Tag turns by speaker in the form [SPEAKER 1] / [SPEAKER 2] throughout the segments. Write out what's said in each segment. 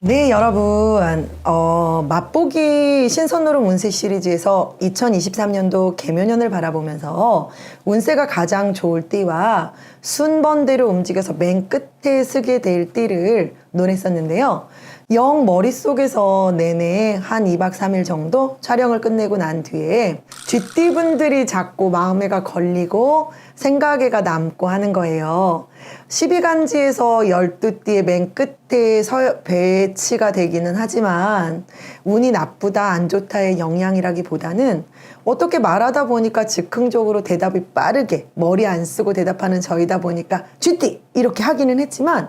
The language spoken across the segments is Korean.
[SPEAKER 1] 네, 여러분. 맛보기 신선노름 운세 시리즈에서 2023년도 개묘년을 바라보면서 운세가 가장 좋을 띠와 순번대로 움직여서 맨 끝에 쓰게 될 띠를 논했었는데요. 영 머릿속에서 내내 한 2박 3일 정도 촬영을 끝내고 난 뒤에 쥐띠분들이 자꾸 마음에가 걸리고 생각에가 남고 하는 거예요. 12간지에서 12띠의 맨 끝에 배치가 되기는 하지만 운이 나쁘다 안 좋다의 영향이라기보다는 어떻게 말하다 보니까 즉흥적으로 대답이 빠르게 머리 안 쓰고 대답하는 저희다 보니까 쥐띠 이렇게 하기는 했지만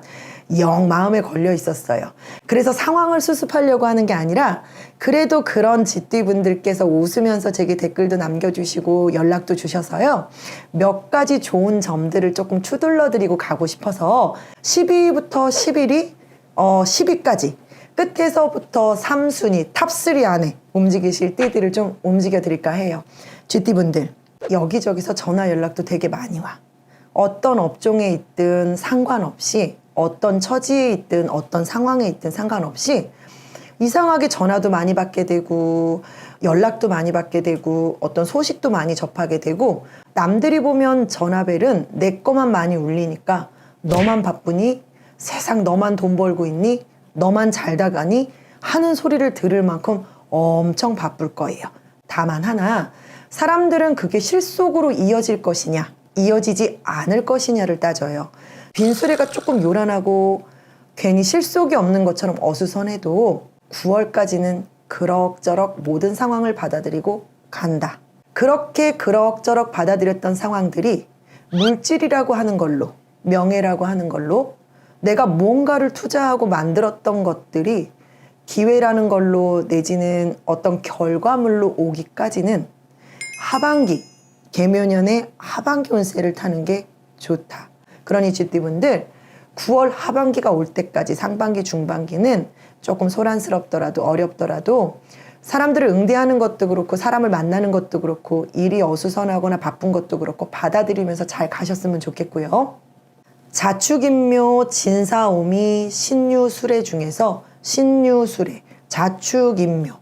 [SPEAKER 1] 영 마음에 걸려 있었어요. 그래서 상황을 수습하려고 하는 게 아니라 그래도 그런 쥐띠분들께서 웃으면서 제게 댓글도 남겨주시고 연락도 주셔서요. 몇 가지 좋은 점들을 조금 추들러 드리고 가고 싶어서 12부터 11위, 10위까지 끝에서부터 3순위 탑3 안에 움직이실 띠들을 좀 움직여 드릴까 해요. 쥐띠분들 여기저기서 전화 연락도 되게 많이 와. 어떤 업종에 있든 상관없이 어떤 처지에 있든 어떤 상황에 있든 상관없이 이상하게 전화도 많이 받게 되고 연락도 많이 받게 되고 어떤 소식도 많이 접하게 되고 남들이 보면 전화벨은 내 거만 많이 울리니까 너만 바쁘니? 세상 너만 돈 벌고 있니? 너만 잘 나가니? 하는 소리를 들을 만큼 엄청 바쁠 거예요. 다만 하나, 사람들은 그게 실속으로 이어질 것이냐 이어지지 않을 것이냐를 따져요. 빈수레가 조금 요란하고 괜히 실속이 없는 것처럼 어수선해도 9월까지는 그럭저럭 모든 상황을 받아들이고 간다. 그렇게 그럭저럭 받아들였던 상황들이 물질이라고 하는 걸로, 명예라고 하는 걸로 내가 뭔가를 투자하고 만들었던 것들이 기회라는 걸로 내지는 어떤 결과물로 오기까지는 하반기, 개묘년의 하반기 운세를 타는 게 좋다. 그러니 쥐띠분들 9월 하반기가 올 때까지 상반기 중반기는 조금 소란스럽더라도 어렵더라도 사람들을 응대하는 것도 그렇고 사람을 만나는 것도 그렇고 일이 어수선하거나 바쁜 것도 그렇고 받아들이면서 잘 가셨으면 좋겠고요. 자축인묘, 진사오미, 신유술해 중에서 신유술해, 자축인묘.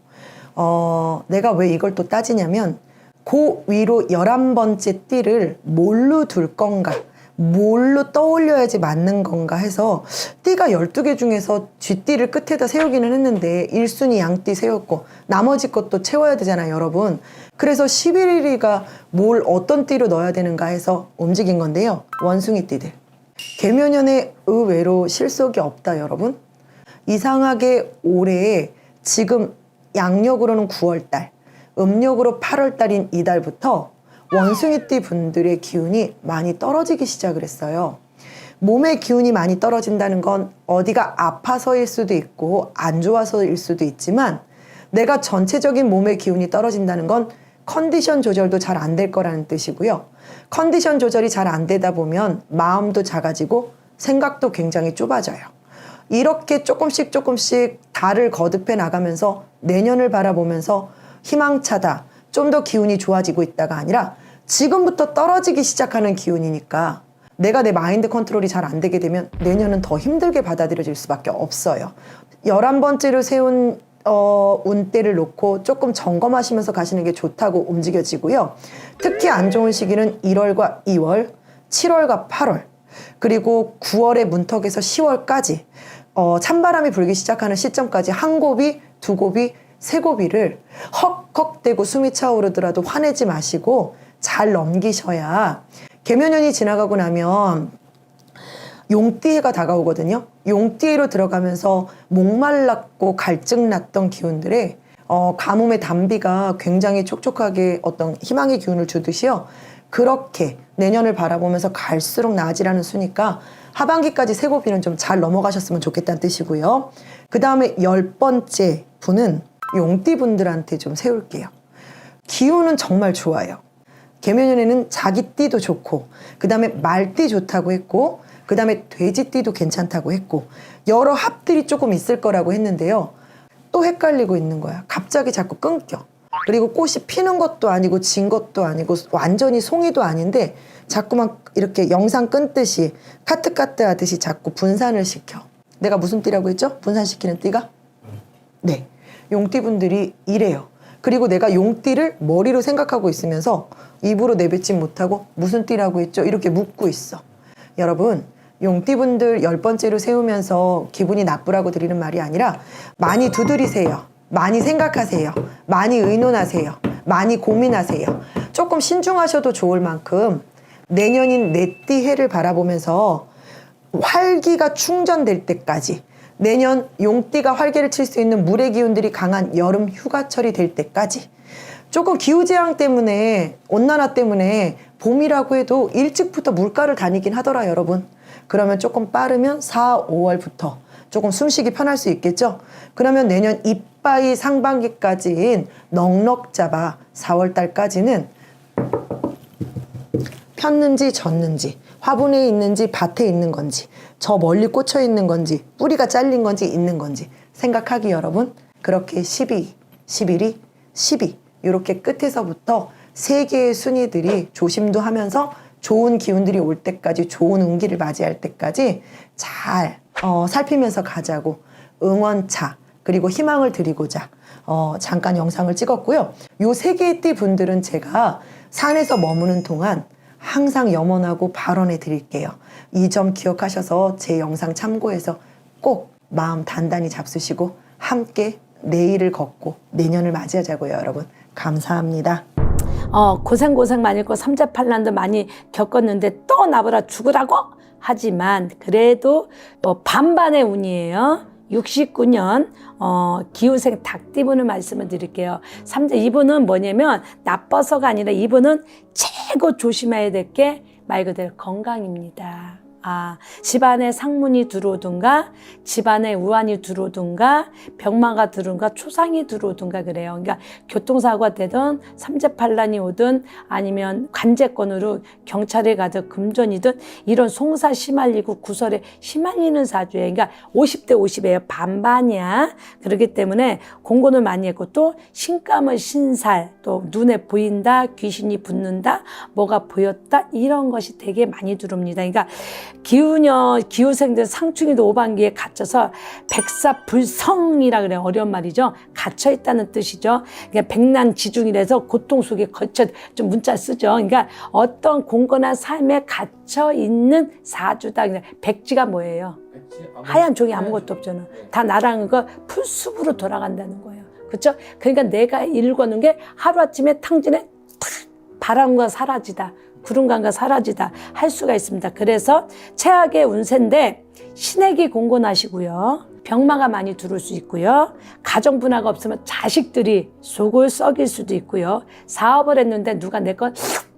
[SPEAKER 1] 내가 왜 이걸 또 따지냐면 그 위로 11번째 띠를 뭘로 둘 건가, 뭘로 떠올려야지 맞는 건가 해서 띠가 12개 중에서 쥐띠를 끝에다 세우기는 했는데 1순위 양띠 세웠고 나머지 것도 채워야 되잖아요, 여러분. 그래서 11위가 뭘 어떤 띠로 넣어야 되는가 해서 움직인 건데요. 원숭이 띠들. 개묘년에 의외로 실속이 없다, 여러분. 이상하게 올해 지금 양력으로는 9월달, 음력으로 8월달인 이달부터 원숭이띠 분들의 기운이 많이 떨어지기 시작을 했어요. 몸의 기운이 많이 떨어진다는 건 어디가 아파서일 수도 있고 안 좋아서일 수도 있지만 내가 전체적인 몸의 기운이 떨어진다는 건 컨디션 조절도 잘 안 될 거라는 뜻이고요. 컨디션 조절이 잘 안 되다 보면 마음도 작아지고 생각도 굉장히 좁아져요. 이렇게 조금씩 달을 거듭해 나가면서 내년을 바라보면서 희망차다, 좀 더 기운이 좋아지고 있다가 아니라 지금부터 떨어지기 시작하는 기운이니까 내가 내 마인드 컨트롤이 잘 안 되게 되면 내년은 더 힘들게 받아들여질 수밖에 없어요. 11번째로 세운 운대를 놓고 조금 점검하시면서 가시는 게 좋다고 움직여지고요. 특히 안 좋은 시기는 1월과 2월, 7월과 8월, 그리고 9월의 문턱에서 10월까지 찬바람이 불기 시작하는 시점까지 한 고비, 두 고비, 세 고비를 헉헉대고 숨이 차오르더라도 화내지 마시고 잘 넘기셔야 개묘년이 지나가고 나면 용띠해가 다가오거든요. 용띠해로 들어가면서 목말랐고 갈증났던 기운들에 가뭄의 단비가 굉장히 촉촉하게 어떤 희망의 기운을 주듯이요. 그렇게 내년을 바라보면서 갈수록 나아지라는 수니까 하반기까지 세 고비는 좀 잘 넘어가셨으면 좋겠다는 뜻이고요. 그 다음에 10번째 분은 용띠 분들한테 좀 세울게요. 기운은 정말 좋아요. 개묘년에는 자기 띠도 좋고 그 다음에 말띠 좋다고 했고 그 다음에 돼지띠도 괜찮다고 했고 여러 합들이 조금 있을 거라고 했는데요. 또 헷갈리고 있는 거야. 갑자기 자꾸 끊겨. 그리고 꽃이 피는 것도 아니고 진 것도 아니고 완전히 송이도 아닌데 자꾸만 이렇게 영상 끊듯이 카트카트 하듯이 자꾸 분산을 시켜. 내가 무슨 띠라고 했죠? 분산시키는 띠가? 네. 용띠분들이 이래요. 그리고 내가 용띠를 머리로 생각하고 있으면서 입으로 내뱉지 못하고 무슨 띠라고 했죠? 이렇게 묻고 있어. 여러분, 용띠분들 10번째로 세우면서 기분이 나쁘라고 드리는 말이 아니라 많이 두드리세요. 많이 생각하세요. 많이 의논하세요. 많이 고민하세요. 조금 신중하셔도 좋을 만큼 내년인 내띠 해를 바라보면서 활기가 충전될 때까지, 내년 용띠가 활개를 칠 수 있는 물의 기운들이 강한 여름 휴가철이 될 때까지, 조금 기후재앙 때문에, 온난화 때문에 봄이라고 해도 일찍부터 물가를 다니긴 하더라 여러분. 그러면 조금 빠르면 4, 5월부터 조금 숨쉬기 편할 수 있겠죠. 그러면 내년 이빠이 상반기까지인 넉넉 잡아 4월 달까지는 폈는지 졌는지, 화분에 있는지 밭에 있는 건지, 저 멀리 꽂혀 있는 건지, 뿌리가 잘린 건지 있는 건지 생각하기 여러분. 그렇게 12, 11이 12 이렇게 끝에서부터 세 개의 순위들이 조심도 하면서 좋은 기운들이 올 때까지, 좋은 운기를 맞이할 때까지 잘 살피면서 가자고 응원차 그리고 희망을 드리고자 잠깐 영상을 찍었고요. 요 세 개의 띠 분들은 제가 산에서 머무는 동안 항상 염원하고 발언해 드릴게요. 이 점 기억하셔서 제 영상 참고해서 꼭 마음 단단히 잡수시고 함께 내일을 걷고 내년을 맞이하자고요, 여러분. 감사합니다.
[SPEAKER 2] 고생 많이 했고 삼재팔란도 많이 겪었는데 또 나보라 죽으라고 하지만 그래도 반반의 운이에요. 69년 기후생 닭띠분을 말씀을 드릴게요. 3대 이분은 뭐냐면 나빠서가 아니라 이분은 최고 조심해야 될 게 말 그대로 건강입니다. 집안에 상문이 들어오든가 집안에 우환이 들어오든가 병마가 들어오든가 초상이 들어오든가 그래요. 그러니까 교통사고가 되든 삼재팔란이 오든 아니면 관제권으로 경찰에 가든 금전이든 이런 송사 시말리고 구설에 시말리는 사주예요. 그러니까 50대 50이에요. 반반이야. 그렇기 때문에 공곤을 많이 했고 또 신감은 신살, 또 눈에 보인다, 귀신이 붙는다, 뭐가 보였다 이런 것이 되게 많이 들어옵니다. 그러니까 기후생들 상충이도 오반기에 갇혀서 백사불성이라 그래요. 어려운 말이죠. 갇혀 있다는 뜻이죠. 그러니까 백난지중이라서 고통 속에 거쳐 좀 문자 쓰죠. 그러니까 어떤 공건한 삶에 갇혀 있는 사주다. 백지가 뭐예요? 하얀 종이 아무것도 없잖아. 다 나랑 풀숲으로 돌아간다는 거예요. 그렇죠? 그러니까 내가 읽어놓은 게 하루아침에 탕진에 탁 바람과 사라지다. 구름감과 사라지다 할 수가 있습니다. 그래서 최악의 운세인데 신액이 공곤하시고요. 병마가 많이 들어올 수 있고요. 가정 분화가 없으면 자식들이 속을 썩일 수도 있고요. 사업을 했는데 누가 내 거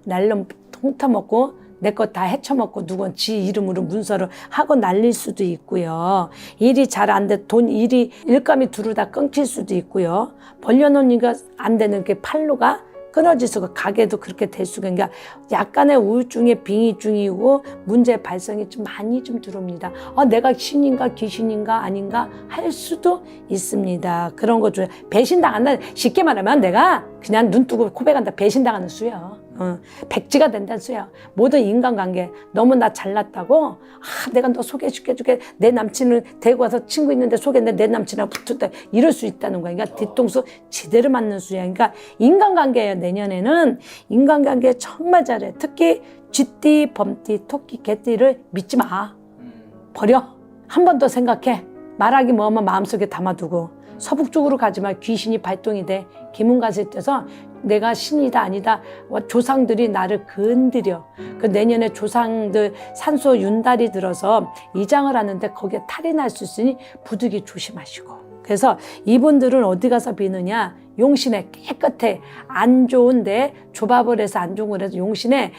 [SPEAKER 2] 날름 훑어먹고 내 거 다 헤쳐먹고 누군 지 이름으로 문서를 하고 날릴 수도 있고요. 일이 잘 안 돼 일이 일감이 두루다 끊길 수도 있고요. 벌려놓은 이가 안 되는 게 팔로가 끊어질 수가, 가게도 그렇게 될 수가, 그러니까 약간의 우울증에 빙의중이고 문제 발생이 좀 많이 좀 들어옵니다. 내가 신인가 귀신인가 아닌가 할 수도 있습니다. 그런 거 줘요. 배신당한다. 쉽게 말하면 내가 그냥 눈 뜨고 고백한다. 배신당하는 수요. 백지가 된다는 수야. 모든 인간관계 너무 나 잘났다고 내가 너 소개시켜줄게. 내 남친을 데리고 와서 친구 있는데 소개했는데 내 남친하고 붙었다. 이럴 수 있다는 거야. 그러니까 뒤통수 지대로 맞는 수야. 그러니까 인간관계예요. 내년에는 인간관계 정말 잘해. 특히 쥐띠, 범띠, 토끼, 개띠를 믿지 마. 버려. 한 번 더 생각해. 말하기 뭐하면 마음속에 담아두고 서북쪽으로 가지만 귀신이 발동이 돼. 기문가세 떠서 내가 신이다 아니다 조상들이 나를 건드려. 그 내년에 조상들 산소 윤달이 들어서 이장을 하는데 거기에 탈이 날 수 있으니 부득이 조심하시고. 그래서 이분들은 어디 가서 비느냐, 용신에 깨끗해. 안 좋은데 조밥을 해서 안 좋은 걸 해서 용신에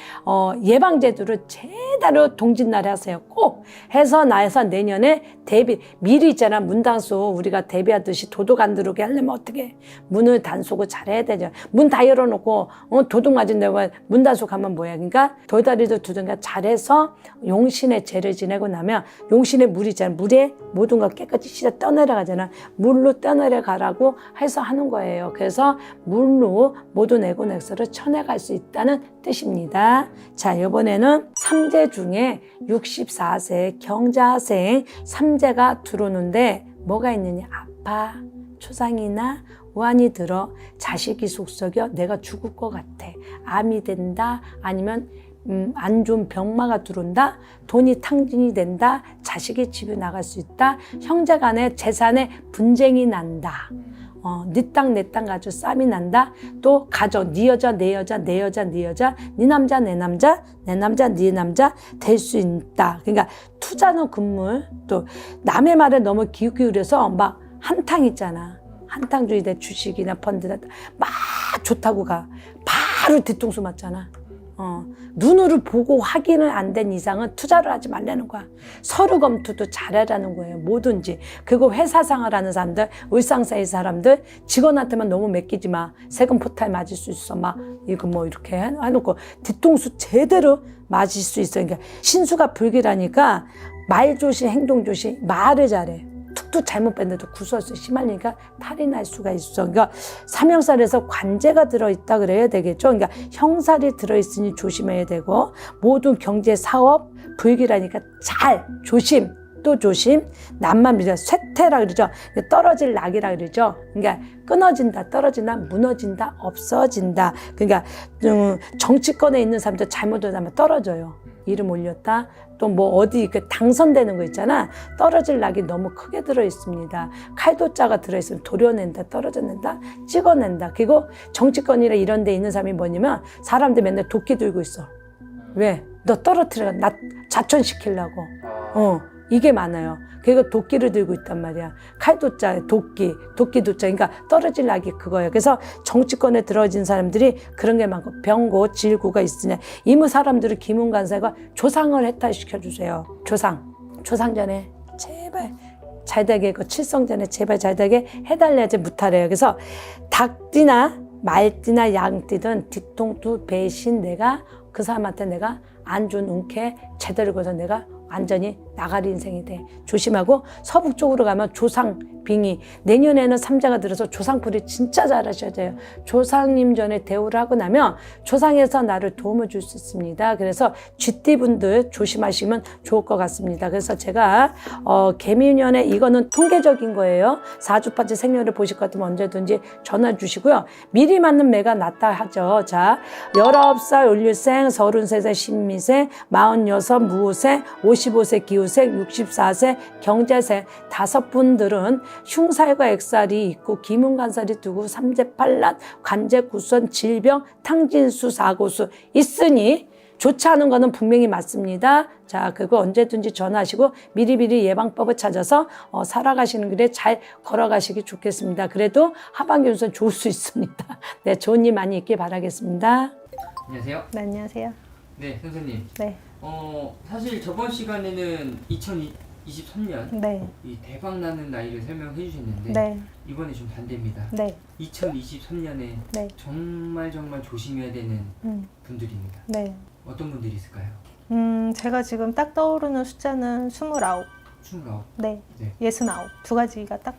[SPEAKER 2] 예방제도를 제대로 동짓날 하세요. 꼭 해서 나에서 내년에 대비 미리 있잖아. 문단속 우리가 대비하듯이 도둑 안 들어오게 하려면 어떻게 해? 문을 단속을 잘해야 되죠. 문 다 열어놓고 도둑 맞은데 문 단속하면 뭐야. 그러니까 돌다리도 두든가 잘해서 용신의 죄를 지내고 나면 용신의 물이 있잖아. 물에 모든 걸 깨끗이 씻어 떠내려가잖아. 물로 떠내려가라고 해서 하는 거예요. 있어요. 그래서 물로 모든 에고넥서를 쳐내갈 수 있다는 뜻입니다. 자, 이번에는 삼재 중에 64세 경자생 삼재가 들어오는데 뭐가 있느냐? 아파, 초상이나 우환이 들어 자식이 속썩여 내가 죽을 것 같아. 암이 된다. 아니면 안 좋은 병마가 들어온다. 돈이 탕진이 된다. 자식이 집에 나갈 수 있다. 형제 간에 재산에 분쟁이 난다. 네 땅 내 땅 가지고 싸움이 난다. 또 가정 네 여자 내 여자 내 여자 네 여자 네 남자 내 남자 내 남자 네 남자 될 수 있다. 그러니까 투자는 금물. 또 남의 말에 너무 기울여서 막 한탕 있잖아. 한탕주의 대 주식이나 펀드나 막 좋다고 가. 바로 뒤통수 맞잖아. 눈으로 보고 확인을 안 된 이상은 투자를 하지 말라는 거야. 서류 검토도 잘하라는 거예요. 뭐든지. 그리고 회사 생활하는 사람들, 울상사의 사람들, 직원한테만 너무 맡기지 마. 세금 포탈 맞을 수 있어. 막 이거 뭐 이렇게 해놓고 뒤통수 제대로 맞을 수 있어. 그러니까 신수가 불길하니까 말 조심, 행동 조심. 말을 잘해. 툭툭 잘못 뺐는데도 구설수 심하니까 탈이 날 수가 있어. 그러니까 삼형살에서 관제가 들어있다 그래야 되겠죠. 그러니까 형살이 들어있으니 조심해야 되고 모든 경제 사업 불길하니까 잘 조심. 또 조심. 남만 믿어. 쇠퇴라 그러죠. 떨어질 낙이라 그러죠. 그러니까 끊어진다, 떨어진다, 무너진다, 없어진다. 그러니까 정치권에 있는 사람들 잘못하면 떨어져요. 이름 올렸다. 또 뭐 어디 이렇게 당선되는 거 있잖아. 떨어질 낙이 너무 크게 들어 있습니다. 칼도자가 들어 있으면 도려낸다, 떨어져낸다, 찍어낸다. 그리고 정치권이나 이런 데 있는 사람이 뭐냐면 사람들 맨날 도끼 들고 있어. 왜? 너 떨어뜨려. 나 자천시키려고. 이게 많아요. 그리고 도끼를 들고 있단 말이야. 칼도자, 도끼 도자. 그러니까 떨어질 낙이 그거예요. 그래서 정치권에 들어진 사람들이 그런 게 많고 병고, 질고가 있으냐. 이무 사람들을 기문간사가 조상을 해탈시켜주세요. 조상 전에 제발 잘 되게, 그 칠성전에 제발 잘 되게 해달래야지 무탈해요. 그래서 닭띠나 말띠나 양띠든 뒤통수 배신 내가 그 사람한테 내가 안 좋은 운쾌 제대로 거서 내가 완전히 나가리 인생이 돼. 조심하고 서북 쪽으로 가면 조상 빙의. 내년에는 삼자가 들어서 조상풀이 진짜 잘하셔야 돼요. 조상님 전에 대우를 하고 나면 조상에서 나를 도움을 줄 수 있습니다. 그래서 쥐띠분들 조심하시면 좋을 것 같습니다. 그래서 제가 개미년에 이거는 통계적인 거예요. 사주파지 생년을 보실 것 같으면 언제든지 전화 주시고요. 미리 맞는 매가 낫다 하죠. 자, 19살 을류생, 33세 신미생, 46 무생, 55세 기후생, 64세 경자생 5분들은 흉살과 액살이 있고 기문간살이 두고 삼재팔란, 관제구선, 질병, 탕진수, 사고수 있으니 좋지 않은 거는 분명히 맞습니다. 자, 그거 언제든지 전화하시고 미리미리 예방법을 찾아서 살아가시는 길에 잘 걸어가시기 좋겠습니다. 그래도 하반기 우선 좋을 수 있습니다. 네, 좋은 일 많이 있길 바라겠습니다.
[SPEAKER 3] 안녕하세요.
[SPEAKER 4] 네, 안녕하세요.
[SPEAKER 3] 네, 선생님.
[SPEAKER 4] 네.
[SPEAKER 3] 사실 저번 시간에는 2023년
[SPEAKER 4] 네.
[SPEAKER 3] 이 대박 나는 나이를 설명해 주셨는데
[SPEAKER 4] 네.
[SPEAKER 3] 이번에 좀 반대입니다.
[SPEAKER 4] 네.
[SPEAKER 3] 2023년에
[SPEAKER 4] 네.
[SPEAKER 3] 정말 조심해야 되는 분들입니다.
[SPEAKER 4] 네.
[SPEAKER 3] 어떤 분들이 있을까요?
[SPEAKER 4] 제가 지금 딱 떠오르는 숫자는 29.
[SPEAKER 3] 29.
[SPEAKER 4] 네.
[SPEAKER 3] 네.
[SPEAKER 4] 69. 두 가지가 딱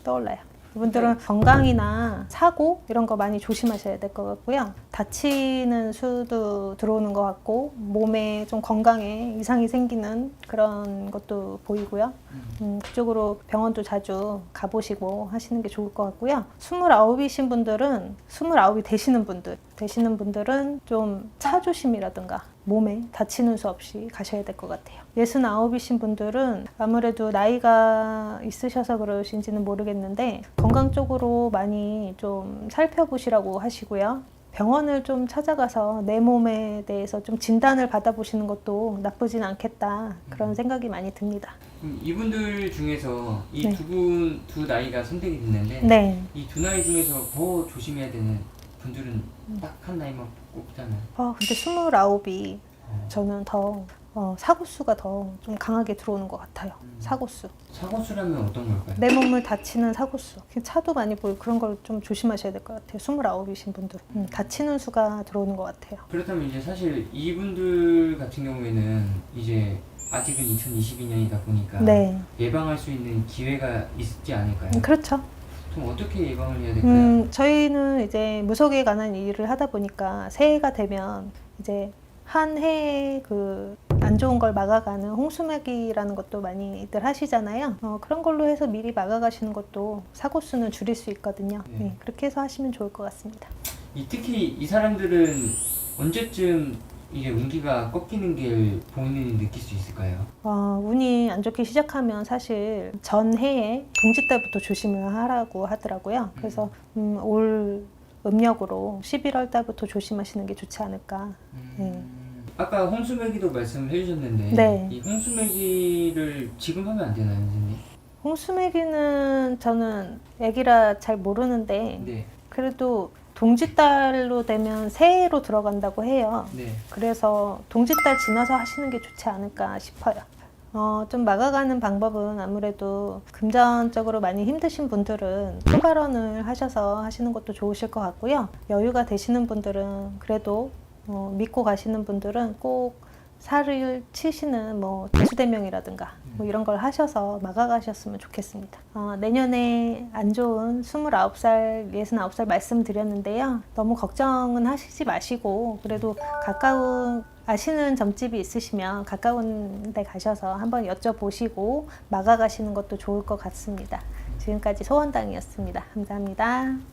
[SPEAKER 4] 떠올라요. 이분들은 건강이나 사고 이런 거 많이 조심하셔야 될 것 같고요. 다치는 수도 들어오는 것 같고 몸에 좀 건강에 이상이 생기는 그런 것도 보이고요. 그쪽으로 병원도 자주 가보시고 하시는 게 좋을 것 같고요. 29이신 분들은 29이 되시는 분들은 좀 차 조심이라든가 몸에 다치는 수 없이 가셔야 될 것 같아요. 69이신 분들은 아무래도 나이가 있으셔서 그러신지는 모르겠는데 건강 쪽으로 많이 좀 살펴보시라고 하시고요. 병원을 좀 찾아가서 내 몸에 대해서 좀 진단을 받아보시는 것도 나쁘진 않겠다. 그런 생각이 많이 듭니다.
[SPEAKER 3] 이분들 중에서 이
[SPEAKER 4] 네.
[SPEAKER 3] 두 나이가 선택이 됐는데
[SPEAKER 4] 네.
[SPEAKER 3] 이 두 나이 중에서 더 조심해야 되는 분들은 딱 한 나이만 꼽자면
[SPEAKER 4] 근데 29이 저는 더 사고수가 더 좀 강하게 들어오는 것 같아요. 사고수.
[SPEAKER 3] 사고수라면 어떤 걸까요?
[SPEAKER 4] 내 몸을 다치는 사고수. 차도 많이 보이고 그런 걸 좀 조심하셔야 될 것 같아요. 29이신 분들. 다치는 수가 들어오는 것 같아요.
[SPEAKER 3] 그렇다면 이제 사실 이분들 같은 경우에는 이제 아직은 2022년이다 보니까
[SPEAKER 4] 네.
[SPEAKER 3] 예방할 수 있는 기회가 있지 않을까요?
[SPEAKER 4] 그렇죠.
[SPEAKER 3] 그럼 어떻게 예방을 해야 될까요?
[SPEAKER 4] 저희는 이제 무속에 관한 일을 하다 보니까 새해가 되면 이제 한 해에 그 안 좋은 걸 막아가는 홍수막이라는 것도 많이들 하시잖아요. 그런 걸로 해서 미리 막아가시는 것도 사고 수는 줄일 수 있거든요.
[SPEAKER 3] 네.
[SPEAKER 4] 네, 그렇게 해서 하시면 좋을 것 같습니다.
[SPEAKER 3] 특히 이 사람들은 언제쯤 이게 운기가 꺾이는 게 본인이 느낄 수 있을까요?
[SPEAKER 4] 운이 안 좋기 시작하면 사실 전해에 동짓달부터 조심을 하라고 하더라고요. 그래서 올 음력으로 11월 달부터 조심하시는 게 좋지 않을까. 네.
[SPEAKER 3] 아까 홍수매기도 말씀을 해주셨는데
[SPEAKER 4] 네.
[SPEAKER 3] 이 홍수매기를 지금 하면 안 되나요, 선생님?
[SPEAKER 4] 홍수매기는 저는 애기라 잘 모르는데
[SPEAKER 3] 네,
[SPEAKER 4] 그래도 동짓달로 되면 새해로 들어간다고 해요.
[SPEAKER 3] 네.
[SPEAKER 4] 그래서 동짓달 지나서 하시는 게 좋지 않을까 싶어요. 좀 막아가는 방법은 아무래도 금전적으로 많이 힘드신 분들은 토발원을 하셔서 하시는 것도 좋으실 것 같고요. 여유가 되시는 분들은 그래도 믿고 가시는 분들은 꼭 살을 치시는 뭐 대수대명이라든가 뭐 이런 걸 하셔서 막아가셨으면 좋겠습니다. 내년에 안 좋은 29살, 69살 말씀드렸는데요. 너무 걱정은 하시지 마시고 그래도 가까운 아시는 점집이 있으시면 가까운 데 가셔서 한번 여쭤보시고 막아가시는 것도 좋을 것 같습니다. 지금까지 소원당이었습니다. 감사합니다.